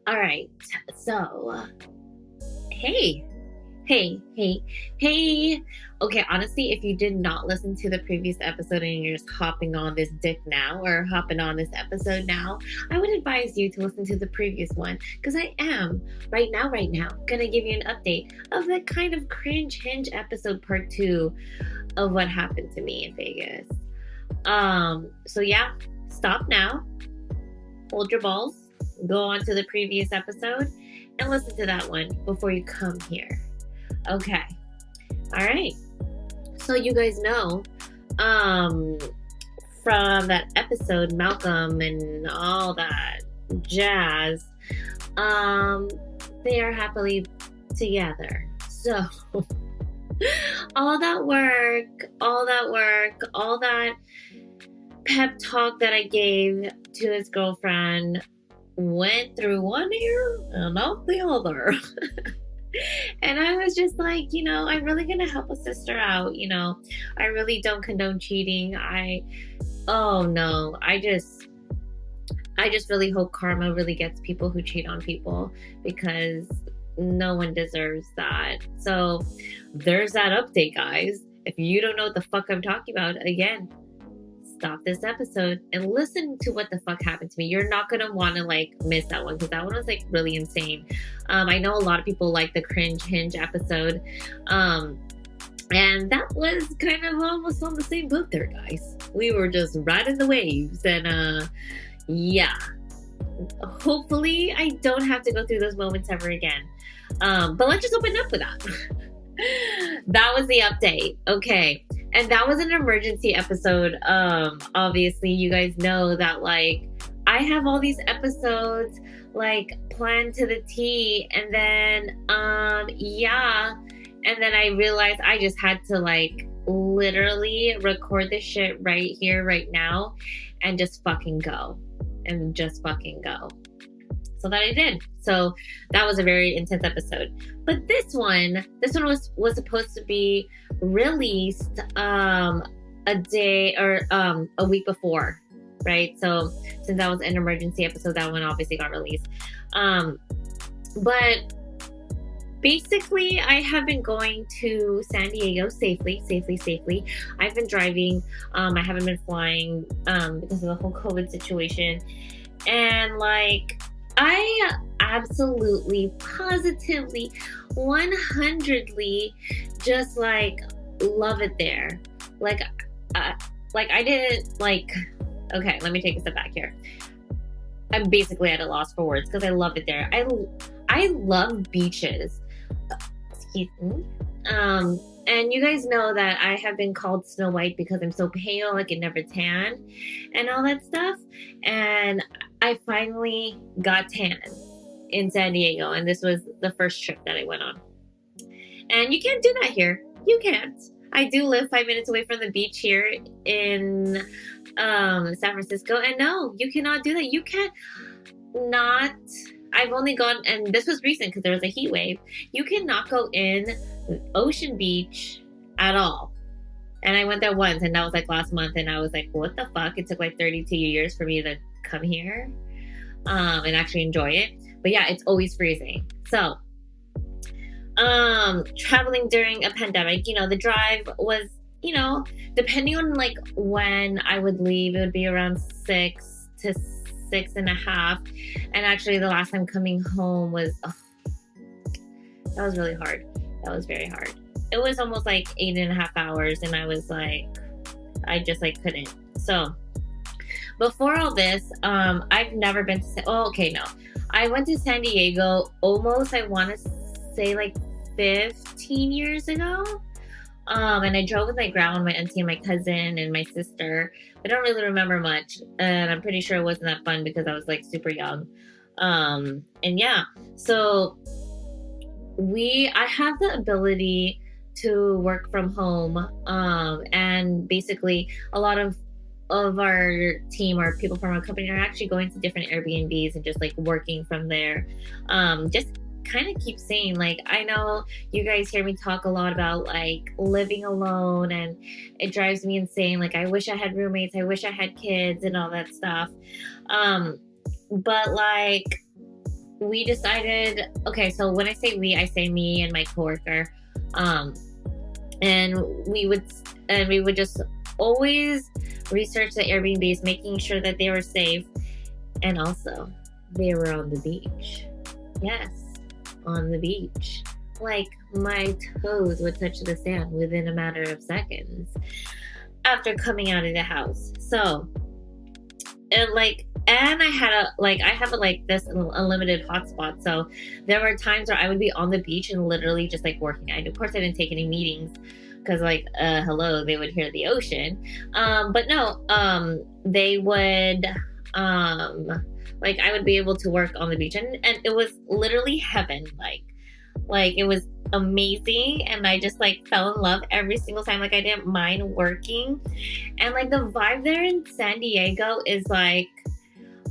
All right. So, hey, hey. Okay, honestly, if you did not listen to the previous episode and you're just hopping on this dick now or hopping on this episode now, I would advise you to listen to the previous one because I am right now, gonna give you an update of that kind of cringe hinge episode part two of what happened to me in Vegas. So yeah, stop now, hold your balls, go on to the previous episode and listen to that one before you come here. Okay. All right. So you guys know from that episode, Malcolm and all that jazz, they are happily together. So all that pep talk that I gave to his girlfriend went through one ear and out the other. And I was just like, I'm really gonna help a sister out. I really don't condone cheating. Oh no, I just really hope karma really gets people who cheat on people because no one deserves that. So there's that update, guys. If you don't know what the fuck I'm talking about, again, stop this episode and listen to what the fuck happened to me. You're not gonna want to miss that one because that one was really insane. I know a lot of people like the cringe hinge episode, and that was kind of almost on the same boat there, guys. We were just riding the waves, and yeah. Hopefully, I don't have to go through those moments ever again. But let's just open up with that. That was the update. Okay. And that was an emergency episode. Obviously, you guys know that I have all these episodes planned to the T, and then yeah, and then I realized I just had to literally record this shit right here, right now, and just fucking go. So that I did. So that was a very intense episode. But this one was supposed to be released a day or a week before, right? So since that was an emergency episode, that one obviously got released. But basically, I have been going to San Diego safely. I've been driving. I haven't been flying because of the whole COVID situation. And I absolutely, positively, 100ly just love it there. I didn't okay, let me take a step back here. I'm basically at a loss for words because I love it there. I love beaches. Excuse me. And you guys know that I have been called Snow White because I'm so pale, I can never tan and all that stuff. And I finally got tan in San Diego, and this was the first trip that I went on. And you can't do that here. You can't. I do live 5 minutes away from the beach here in San Francisco, and no, you cannot do that. You can't not. I've only gone, and this was recent because there was a heat wave. You cannot go in Ocean Beach at all. And I went there once, and that was last month, and I was what the fuck? It took 32 years for me to come here and actually enjoy it. But yeah, it's always freezing. So traveling during a pandemic, the drive was, depending on when I would leave, it would be around 6 to 6.5. And actually the last time coming home was that was really hard. That was very hard. It was almost 8.5 hours, and I was I just couldn't. So before all this, I've never been to I went to San Diego almost, I want to say 15 years ago. And I drove with my grandma, my auntie, and my cousin, and my sister. I don't really remember much, and I'm pretty sure it wasn't that fun because I was super young. And yeah, so I have the ability to work from home, and basically a lot of our team or people from our company are actually going to different Airbnbs and just working from there. Just kind of keep saying I know you guys hear me talk a lot about living alone, and it drives me insane. I wish I had roommates, I wish I had kids and all that stuff. But we decided, okay, so when I say we, I say me and my coworker. Um, and we would just always research the Airbnbs, making sure that they were safe, and also they were on the beach. Yes, on the beach. Like my toes would touch the sand within a matter of seconds after coming out of the house. So, and I have this unlimited hotspot. So there were times where I would be on the beach and literally just like working. Of course, I didn't take any meetings because hello, they would hear the ocean. But no, they would, I would be able to work on the beach, and it was literally heaven. Like it was amazing, and I just like fell in love every single time. Like I didn't mind working, and like the vibe there in San Diego is like,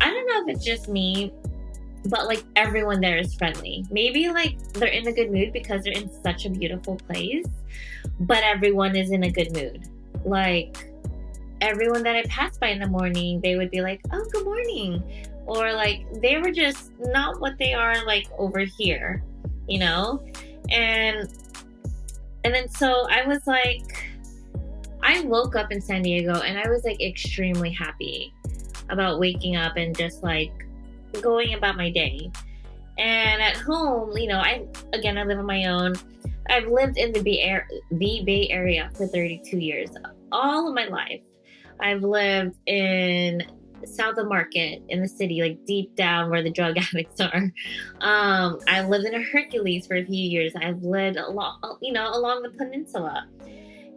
I don't know if it's just me, but like everyone there is friendly. Maybe like they're in a good mood because they're in such a beautiful place, but everyone is in a good mood. Like everyone that I passed by in the morning, they would be like, "Oh, good morning," or like they were just not what they are like over here, you know? And then so I was like, I woke up in San Diego and I was like extremely happy about waking up and just like going about my day. And at home, I live on my own. I've lived in the Bay Area for 32 years, all of my life. I've lived in South of Market in the city, like deep down where the drug addicts are. I lived in a Hercules for a few years. I've lived along the peninsula.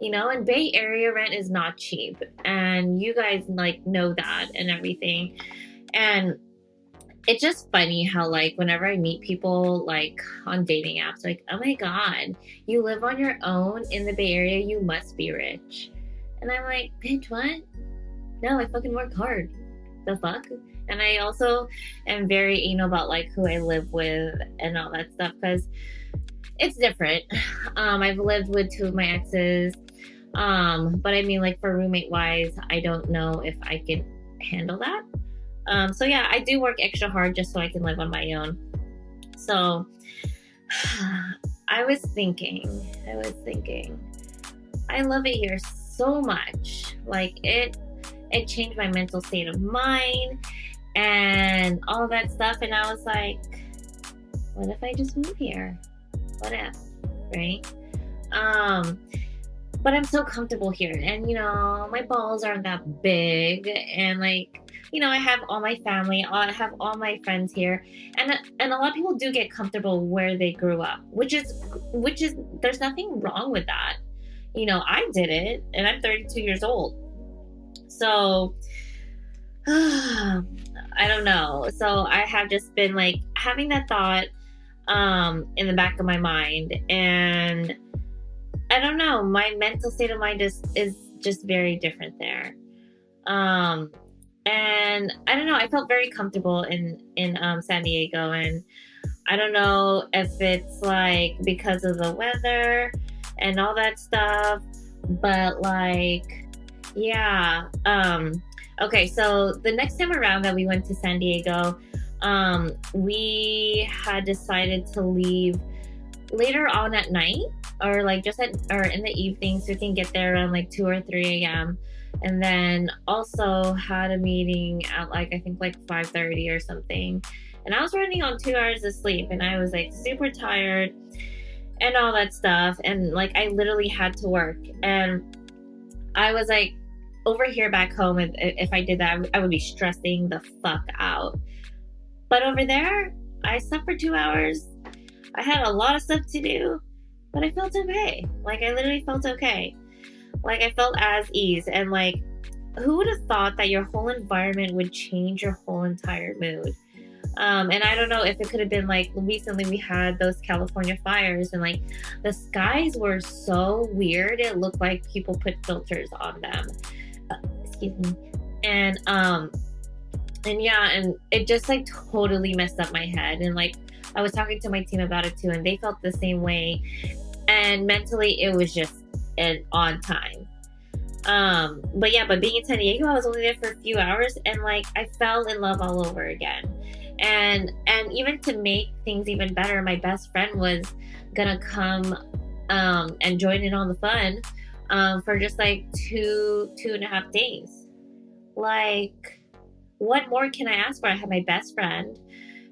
And Bay Area rent is not cheap, and you guys like know that and everything. And it's just funny how like whenever I meet people like on dating apps, like, oh my god, you live on your own in the Bay Area, you must be rich. And I'm like, bitch, what? No, I fucking work hard. The fuck? And I also am very anal about like who I live with and all that stuff, because it's different. I've lived with 2 of my exes. But I mean, like for roommate wise, I don't know if I can handle that. So yeah, I do work extra hard just so I can live on my own. So I was thinking, I love it here so much. Like it changed my mental state of mind and all that stuff. And I was like, what if I just move here? What if, right? But I'm so comfortable here, and my balls aren't that big, and like, I have all my family, I have all my friends here, and a lot of people do get comfortable where they grew up, which is there's nothing wrong with that. I did it, and I'm 32 years old, so I don't know. So I have just been like having that thought in the back of my mind, and I don't know, my mental state of mind is just very different there. And I don't know, I felt very comfortable in San Diego, and I don't know if it's like because of the weather and all that stuff, but like, yeah. Okay, so the next time around that we went to San Diego, we had decided to leave later on at night, or like or in the evening, so we can get there around like 2 or 3 a.m. And then also had a meeting at like I think like 5:30 or something. And I was running on 2 hours of sleep, and I was like super tired and all that stuff. And like I literally had to work, and I was like, over here back home, if I did that, I would be stressing the fuck out. But over there, I slept for 2 hours. I had a lot of stuff to do, but I felt okay. Like I literally felt okay. Like I felt as ease, and like who would have thought that your whole environment would change your whole entire mood? And I don't know if it could have been like recently we had those California fires, and like the skies were so weird. It looked like people put filters on them. Excuse me. And yeah, and it just like totally messed up my head. And like I was talking to my team about it too, and they felt the same way. And mentally, it was just an odd time. But being in San Diego, I was only there for a few hours, and like I fell in love all over again. And even to make things even better, my best friend was gonna come and join in on the fun for just like 2.5 days. Like, what more can I ask for? I have my best friend,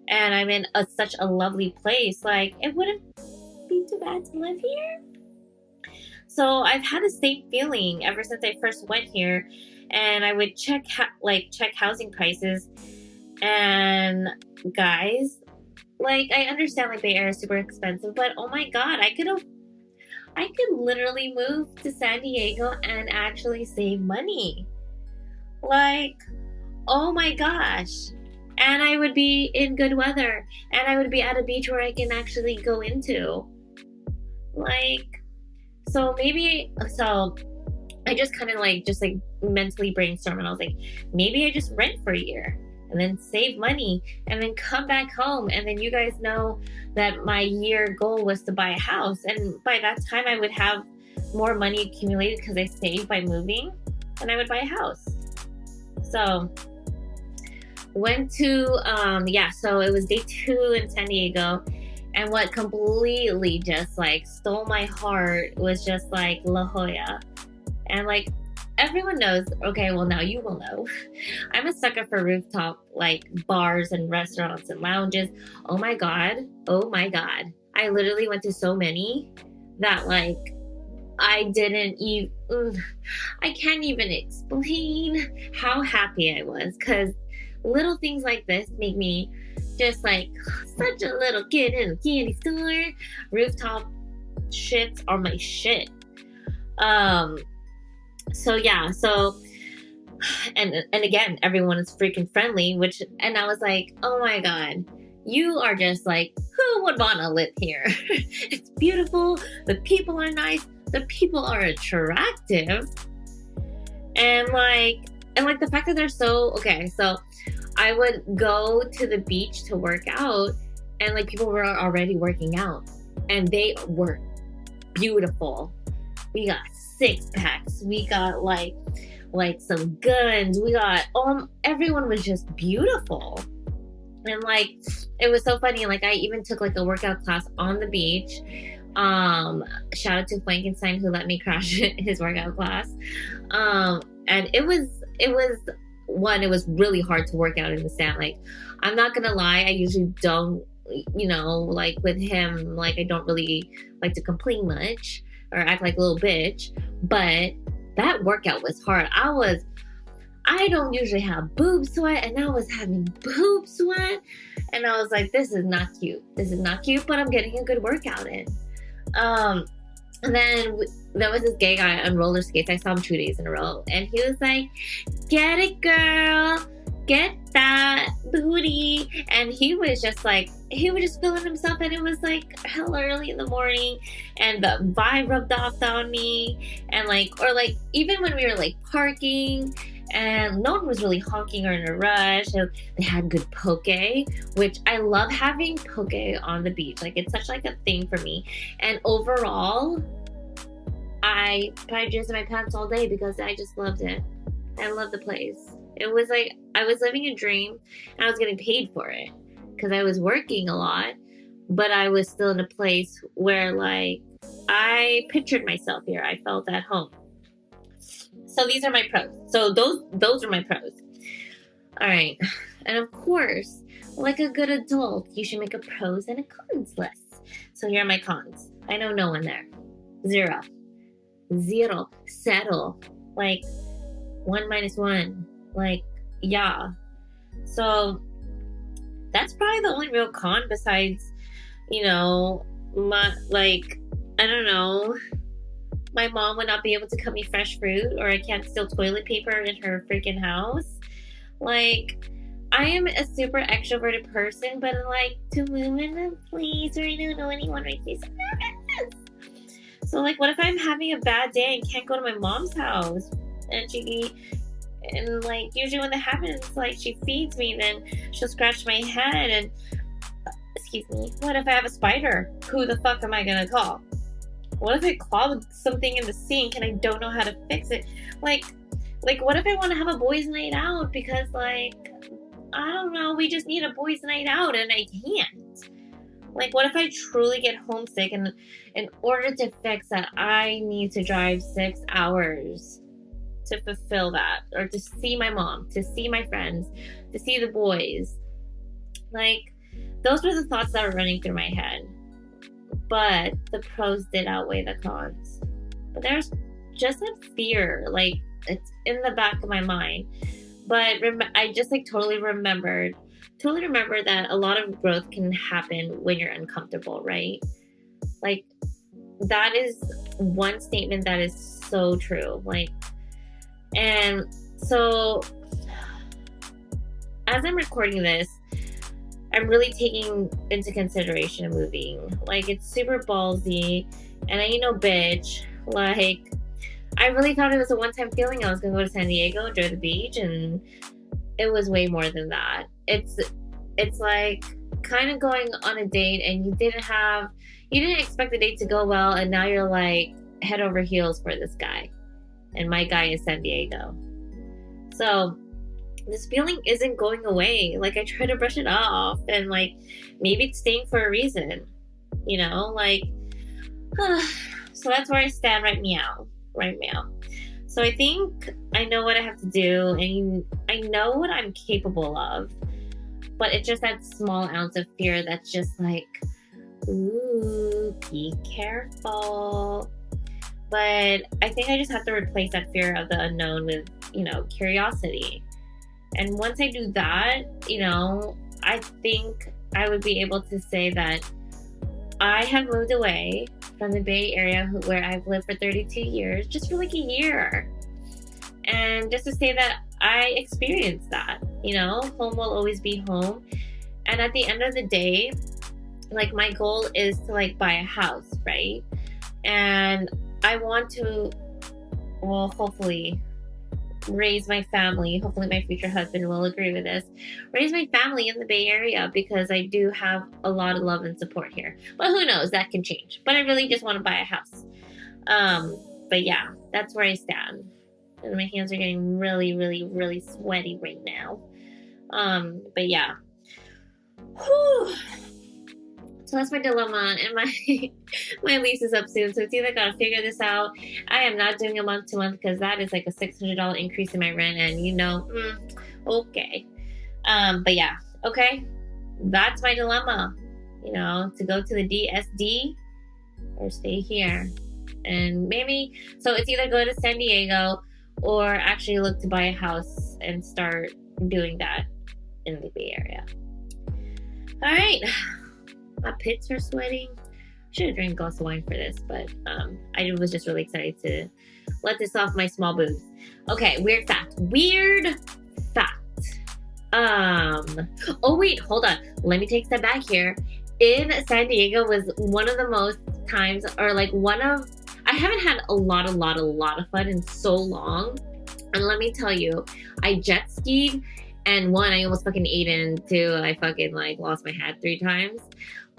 and I'm in such a lovely place. Like, it wouldn't be too bad to live here. So I've had the same feeling ever since I first went here, and I would check housing prices, and guys, like, I understand like Bay Area is super expensive, but oh my god, I could literally move to San Diego and actually save money. Like, oh my gosh. And I would be in good weather, and I would be at a beach where I can actually go into. Like, so I just kind of like just like mentally brainstormed, and I was like, maybe I just rent for a year and then save money and then come back home, and then you guys know that my year goal was to buy a house, and by that time I would have more money accumulated because I saved by moving, and I would buy a house. So went to so it was day 2 in San Diego, and what completely just like stole my heart was just like La Jolla. And like, everyone knows, okay, well, now you will know, I'm a sucker for rooftop like bars and restaurants and lounges. Oh my god, I literally went to so many that like I can't even explain how happy I was, because little things like this make me just like such a little kid in a candy store. Rooftop shits are my shit. And again, everyone is freaking friendly, and I was like, oh my god, you are just like, who would want to live here? It's beautiful, the people are nice, the people are attractive, and like the fact that they're so okay. So I would go to the beach to work out, and like people were already working out, and they were beautiful. We got 6-packs, we got like some guns, we got everyone was just beautiful. And like, it was so funny, like I even took like a workout class on the beach. Shout out to Frankenstein who let me crash his workout class. And it was really hard to work out in the sand. Like, I'm not gonna lie, I usually don't, like with him, like I don't really like to complain much or act like a little bitch, but that workout was hard. I don't usually have boob sweat, and I was having boob sweat, and I was like, this is not cute, but I'm getting a good workout in. And then there was this gay guy on roller skates. I saw him 2 days in a row, and he was like, get it, girl, get that booty. And he was just feeling himself, and it was like hell early in the morning, and the vibe rubbed off on me. And even when we were like parking, and no one was really honking or in a rush, and they had good poke, which I love having poke on the beach. Like, it's such like a thing for me. And overall, I probably jizzed in my pants all day because I just loved it. I love the place. It was like I was living a dream, and I was getting paid for it because I was working a lot, but I was still in a place where like I pictured myself here. I felt at home. So these are my pros. So those are my pros. All right. And of course, like a good adult, you should make a pros and a cons list. So here are my cons. I know no one there. Zero. Settle. Like 1 minus 1. Like, yeah. So that's probably the only real con besides, I don't know, my mom would not be able to cut me fresh fruit, or I can't steal toilet paper in her freaking house. Like, I am a super extroverted person, but I like to move in a place where I don't know anyone right there. So like, what if I'm having a bad day and can't go to my mom's house? And like, usually when that happens, like, she feeds me, then she'll scratch my head, and excuse me, what if I have a spider? Who the fuck am I gonna call? What if I clogged something in the sink and I don't know how to fix it? Like, what if I want to have a boys' night out because, like, I don't know, we just need a boys' night out and I can't. Like, what if I truly get homesick and in order to fix that, I need to drive 6 hours to fulfill that, or to see my mom, to see my friends, to see the boys? Like, those were the thoughts that were running through my head. But the pros did outweigh the cons. But there's just that fear, like, it's in the back of my mind. But I just like totally remember that a lot of growth can happen when you're uncomfortable, right? Like, that is one statement that is so true. Like, and so as I'm recording this, I'm really taking into consideration moving. Like, it's super ballsy, and I ain't no bitch. Like, I really thought it was a one-time feeling. I was gonna go to San Diego, enjoy the beach, and it was way more than that. It's like kind of going on a date, and you didn't expect the date to go well, and now you're like head over heels for this guy, and my guy is San Diego. So this feeling isn't going away. Like, I try to brush it off, and like, maybe it's staying for a reason, you know, like, so that's where I stand right now. So I think I know what I have to do, and I know what I'm capable of, but it's just that small ounce of fear that's just like, ooh, be careful. But I think I just have to replace that fear of the unknown with, curiosity. And once I do that, I think I would be able to say that I have moved away from the Bay Area where I've lived for 32 years, just for like a year. And just to say that I experienced that, home will always be home. And at the end of the day, like, my goal is to like buy a house, right? And I want to, well, hopefully raise my family. Hopefully my future husband will agree with this. Raise my family in the Bay Area, because I do have a lot of love and support here. But who knows, that can change. But I really just want to buy a house. But yeah, that's where I stand. And my hands are getting really, really, really sweaty right now. But yeah. Whew. So that's my dilemma, and my lease is up soon. So it's either gotta figure this out. I am not doing a month to month, because that is like a $600 increase in my rent, and okay. But yeah, okay. That's my dilemma. To go to the DSD or stay here, and maybe so it's either go to San Diego or actually look to buy a house and start doing that in the Bay Area. All right. My pits are sweating. Should have drank a glass of wine for this, but I was just really excited to let this off my small boobs. Okay, weird fact. Oh wait, hold on. Let me take a step back here. In San Diego was one of the most times, or like I haven't had a lot of fun in so long. And let me tell you, I jet skied, and one, I almost fucking ate in. Two, I fucking like lost my hat 3 times.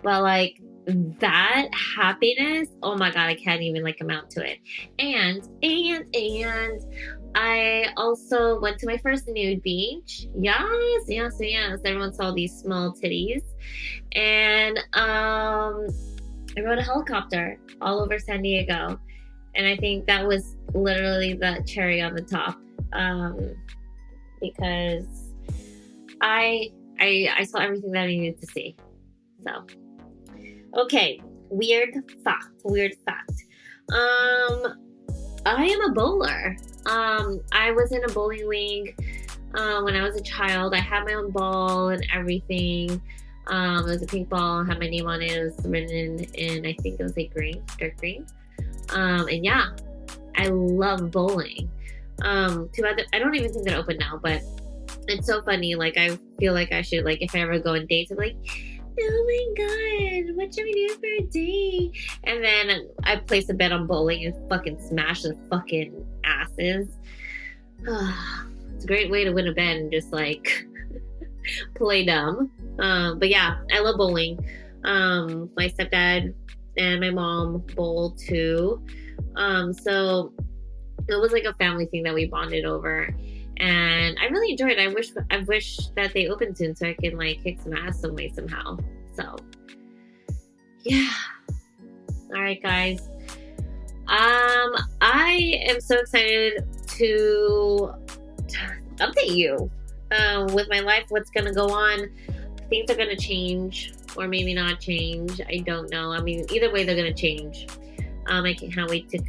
But like, that happiness, oh my god, I can't even like amount to it. And I also went to my first nude beach. Yes. Everyone saw these small titties. And I rode a helicopter all over San Diego. And I think that was literally the cherry on the top. Because I saw everything that I needed to see. So, okay, weird fact. I am a bowler. I was in a bowling league when I was a child. I had my own ball and everything. It was a pink ball. I had my name on it. It was written in I think it was like dark green. And yeah, I love bowling. Too bad I don't even think they're open now, but it's so funny. Like, I feel like I should, like, if I ever go on dates, I'm like, oh my god, what should we do for a date? And then I place a bet on bowling and fucking smash the fucking asses. It's a great way to win a bet, and just like play dumb. But yeah, I love bowling. My stepdad and my mom bowl too. So it was like a family thing that we bonded over. and I really enjoyed it. I wish that they opened soon so I can like kick some ass some way somehow. So yeah. All right, guys. I am so excited to update you with my life. What's gonna go on? Things are gonna change, or maybe not change. I don't know. I mean, either way, they're gonna change. I can't wait to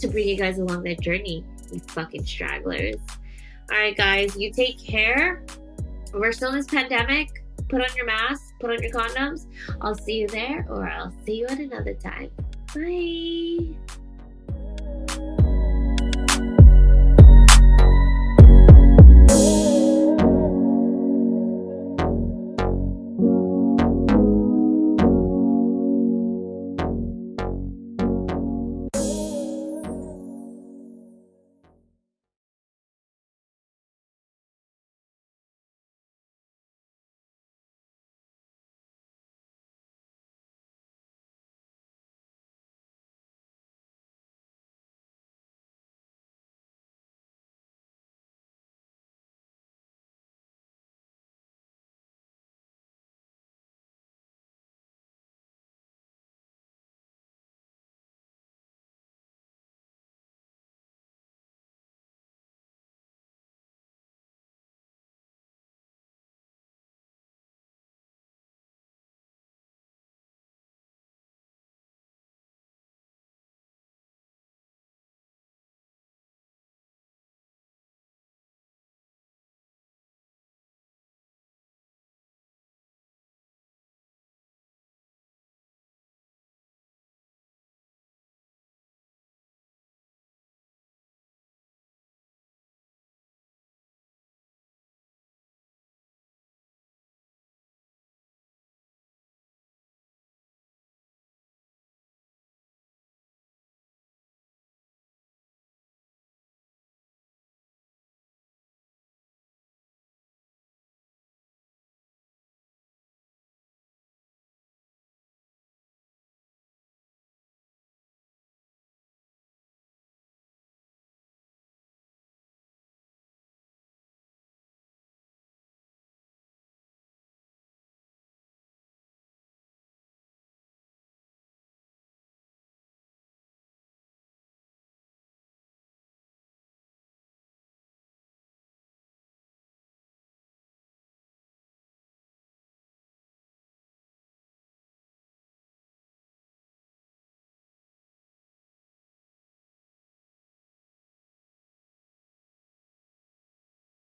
bring you guys along that journey, you fucking stragglers. All right, guys, you take care. We're still in this pandemic. Put on your mask, put on your condoms. I'll see you there, or I'll see you at another time. Bye.